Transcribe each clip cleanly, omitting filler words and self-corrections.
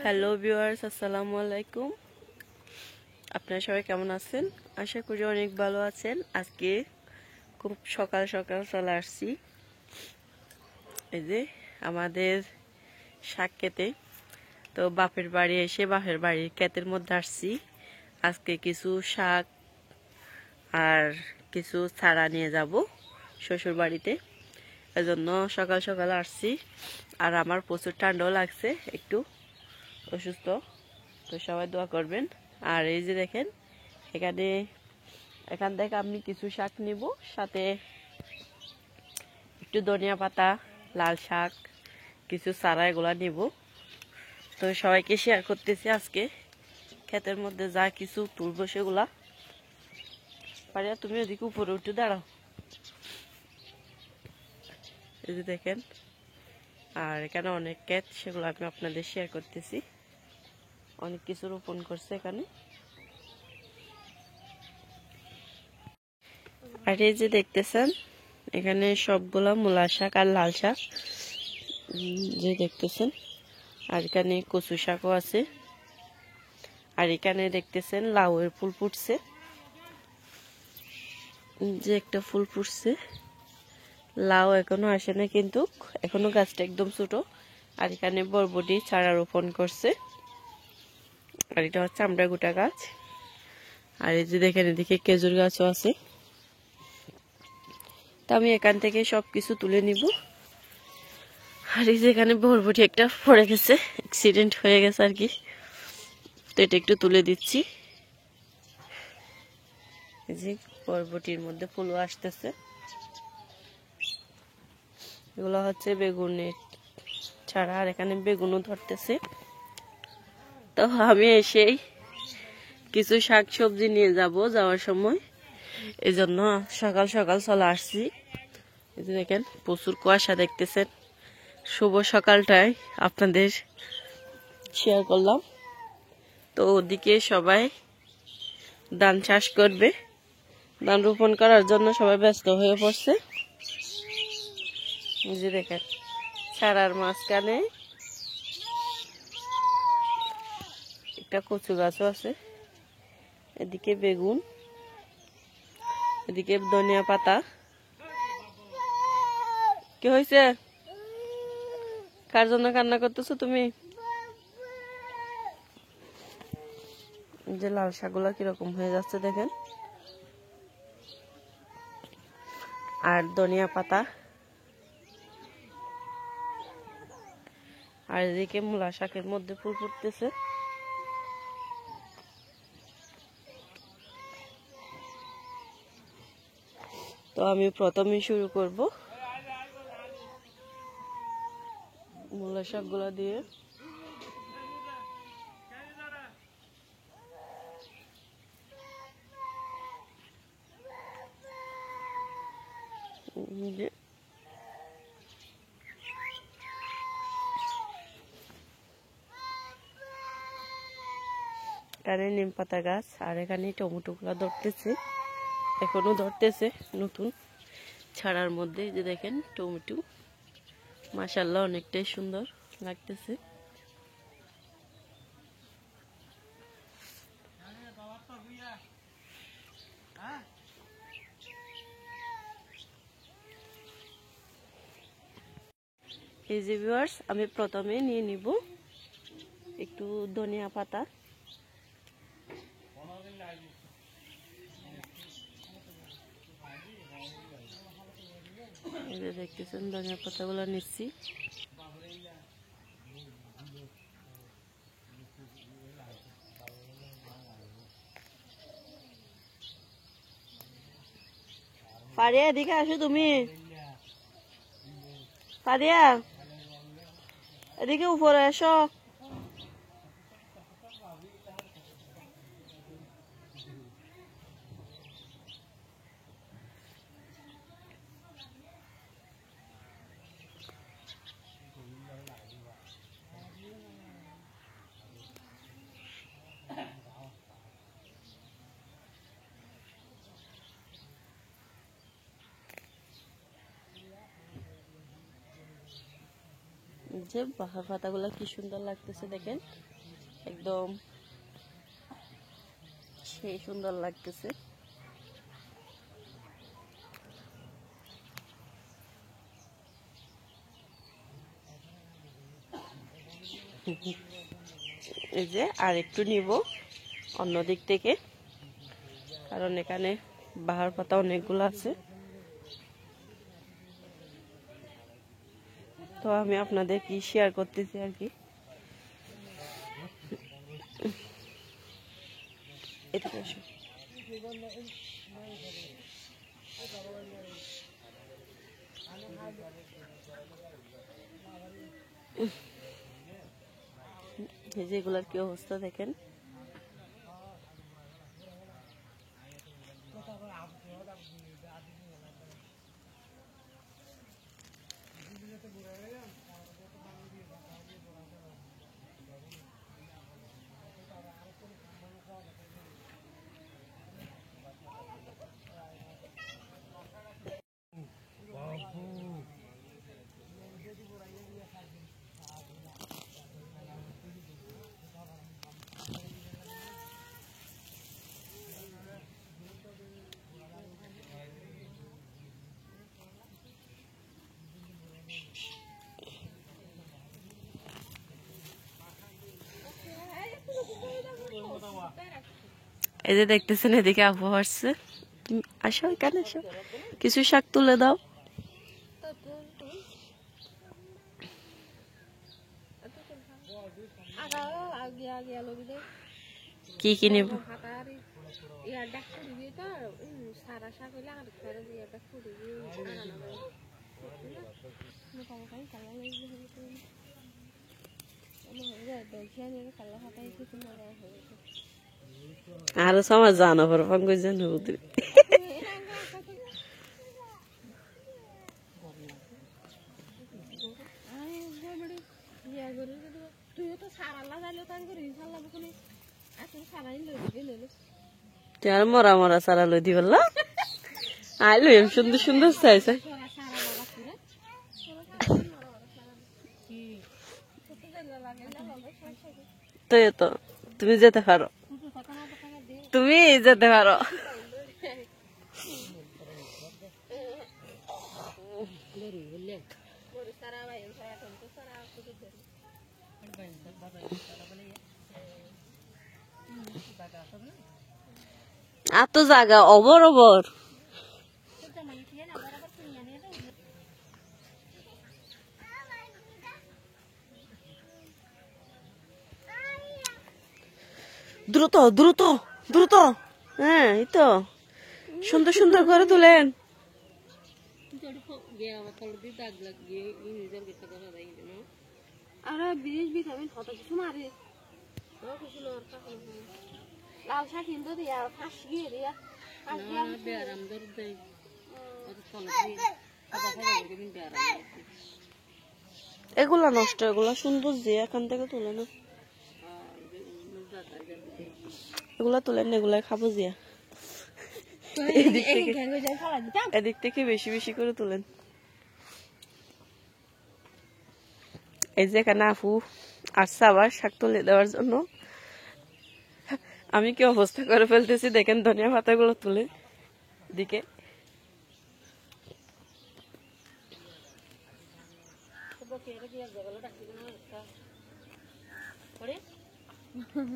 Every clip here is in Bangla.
হ্যালো ভিউয়ার্স, আসসালামু আলাইকুম। আপনারা সবাই কেমন আছেন? আশা করি অনেক ভালো আছেন। আজকে খুব সকাল সকাল চলে আসছি এই যে আমাদের শাক খেতে। তো বাপের বাড়ি এসে বাপের বাড়ির ক্ষেতের মধ্যে আসছি। আজকে কিছু শাক আর কিছু চারা নিয়ে যাব শ্বশুর বাড়িতে, এজন্য সকাল সকাল আসছি। আর আমার প্রচুর ঠান্ডাও লাগছে, একটু অসুস্থ, তো সবাই দোয়া করবেন। আর এই যে দেখেন, এখান থেকে আমি কিছু শাক নিব, সাথে একটু ধনিয়া পাতা, লাল শাক, কিছু চারা, এগুলা নিব। তো সবাইকে শেয়ার করতেছি আজকে ক্ষেতের মধ্যে যা কিছু তুলবো সেগুলা। পারিয়া তুমি ওদিকে উপরে উঠে দাঁড়াও। এই যে দেখেন, আর এখানে অনেক ক্ষেত, সেগুলো আমি আপনাদের শেয়ার করতেছি। অনেক কিছু রোপণ করছে এখানে। আর এই যে দেখতেছেন, এখানে সবগুলা মূলা শাক আর লাল শাক যে দেখতেছেন। আর এখানে কচু শাকও আছে। আর এখানে দেখতেছেন লাউয়ের ফুল ফুটছে, যে একটা ফুল ফুটছে। লাউ এখনো আসে না, কিন্তু এখনো গাছটা একদম ছোট। আর এখানে বরবটি চারা রোপণ করছে। আর এটা হচ্ছে আমড়া গোটা গাছ। আর এই যে দেখেন, এদিকে খেজুর গাছও আছে। তো আমি এখান থেকে সবকিছু তুলে নিব। আর এই যে এখানে বরবটি একটা পড়ে গেছে, অ্যাক্সিডেন্ট হয়ে গেছে আর কি। তো এটা একটু তুলে দিচ্ছি। এই যে বরবটির মধ্যে ফুলও আসতেছে। এগুলো হচ্ছে বেগুনের চারা, আর এখানে বেগুনও ধরতেছে। তো আমি এসেই কিছু শাক সবজি নিয়ে যাওয়ার সময়, এই জন্য সকাল সকাল চলে আসছি। এই যে দেখেন, প্রচুর কুয়াশা দেখতেছেন। শুভ সকালটায় আপনাদের শেয়ার করলাম। তো ওদিকে সবাই ধান চাষ করবে, ধান রোপণ করার জন্য সবাই ব্যস্ত হয়ে পড়ছে। এই যে দেখেন, চারার মাঝখানে একটা কচু গাছও আছে। এদিকে বেগুন, এদিকে ধনিয়া পাতা। কি হয়েছে? কার জন্য কান্না করতেছো তুমি? যে লাল শাকগুলা কিরকম হয়ে যাচ্ছে দেখেন। আর ধনিয়া পাতা। আর এদিকে মূলা শাকের মধ্যে ফুল ফুটতেছে। তো আমি প্রথমেই শুরু করব মূলা শাকগুলা দিয়ে। এখানে নিম পাতা গাছ, আর এখানে টমেটো গুলা ধরতেছে, এখনো ধরতেছে নতুন ছাড়ার মধ্যে। যে দেখেন টমেটো, মাশাআল্লাহ অনেকটাই সুন্দর লাগতেছে। এই যে ভিউয়ার্স, আমি প্রথমে নিয়ে নিব একটু ধনিয়া পাতা। এই যে দেখতেছেন, ধনিয়া পাতাগুলো নিচ্ছি। ফারিয়া, এদিকে আসো তুমি। ফারিয়া, এদিকে উপরে এসো। যে বাহার পাতাগুলো কি সুন্দর লাগতেছে দেখেন, একদম সেই সুন্দর লাগতেছে। এই যে আর একটু নিব অন্য দিক থেকে, কারণ এখানে বাহার পাতা অনেকগুলো আছে। তো আমি আপনাদের কি শেয়ার করতেছি আর কি। এদিকে আসো। এই যে এগুলার কি অবস্থা দেখেন। এই যে দেখতেছেন এদিকে আপু আসছে, তুমি আসো এখানে আসো, কিছু শাক তুলে দাও। কি কি নেব? আরো সময় জানো পর পঙ্কজ জানো তোমার মরা মরা সারা লই দি বললা আইলো এম সুন্দর সুন্দর চাইছে। তো তো তুমি যেতে পারো, তুমি যেতে পারো। আর তো জায়গা অবর অবর। দ্রুত দ্রুত দ্রুত, হ্যাঁ এই তো সুন্দর সুন্দর করে তুলেন। এগুলা নষ্ট, এগুলা সুন্দর যে এখান থেকে তুলে না, এগুলা তুলেন, এগুলা খাবো জিয়া। এদিক থেকে বেশি বেশি করে তুলেন। এই যে এখানে আপু আসছে আবার শাক তুলে দেওয়ার জন্য। আমি কি অবস্থা করে ফেলতেছি দেখেন, ধনিয়া পাতাগুলো তুলে দিকে।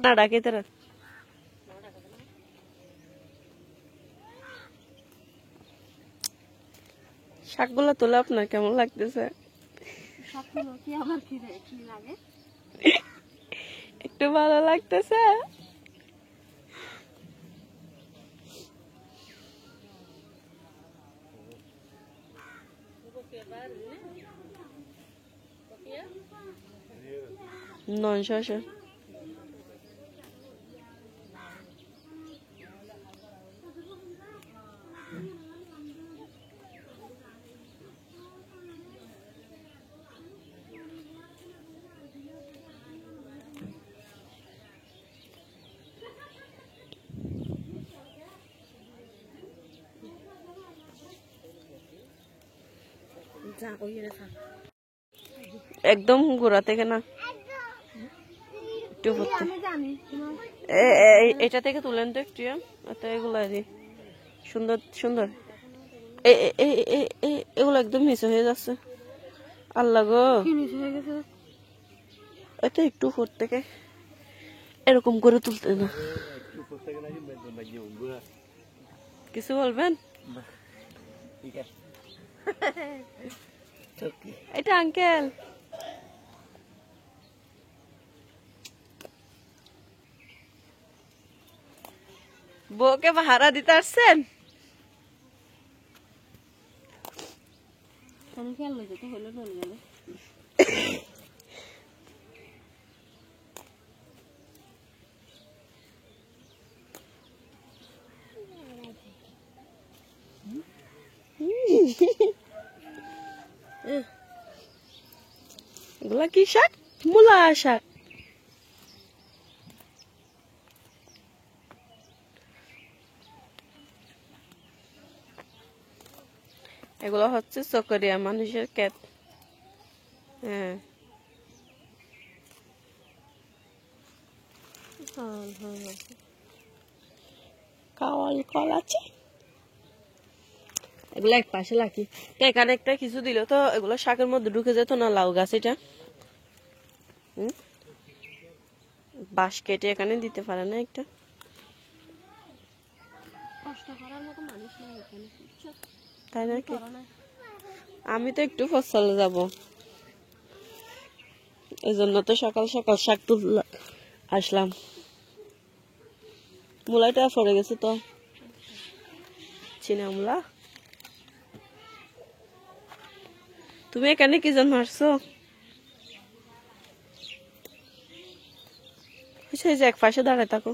না ডাকে তারা শাকগুলো তুলে আপনার কেমন লাগতেছে? একটু ভালো লাগতেছে। Non shasha. একদম গোড়া থেকে না, একটু এটা থেকে তুলেন তো একটু, এগুলো সুন্দর সুন্দর, এগুলো একদম মিশে হয়ে যাচ্ছে। আল্লাহ গো, এটা একটু উপর থেকে এরকম করে তুলতে না। কিছু বলবেন? এটা আঙ্কেল, বউকে ভাড়া দিতে আসছেন? এগুলা কি শাক? মূলা শাক। এগুলো হচ্ছে চকরিয়া মানুষের ক্ষেত। হ্যাঁ, কাওয়াল কল আছে, এগুলো এক পাশে লাকি। এখানে একটা কিছু দিল তো এগুলো শাকের মধ্যে ঢুকে যেত না, লাউ গাছ এটা। বাঁশ কেটে এখানে দিতে পারে না একটা? তাই নাকি? আমি তো একটু ফসল যাব, এই জন্য তো সকাল সকাল শাক তুলে আসলাম। মূলাটা পড়ে গেছে তো, চিনা মূলা। তুমি এখানে কি জন্য আসছো? এক পাশে দাঁড়ায় থাকো।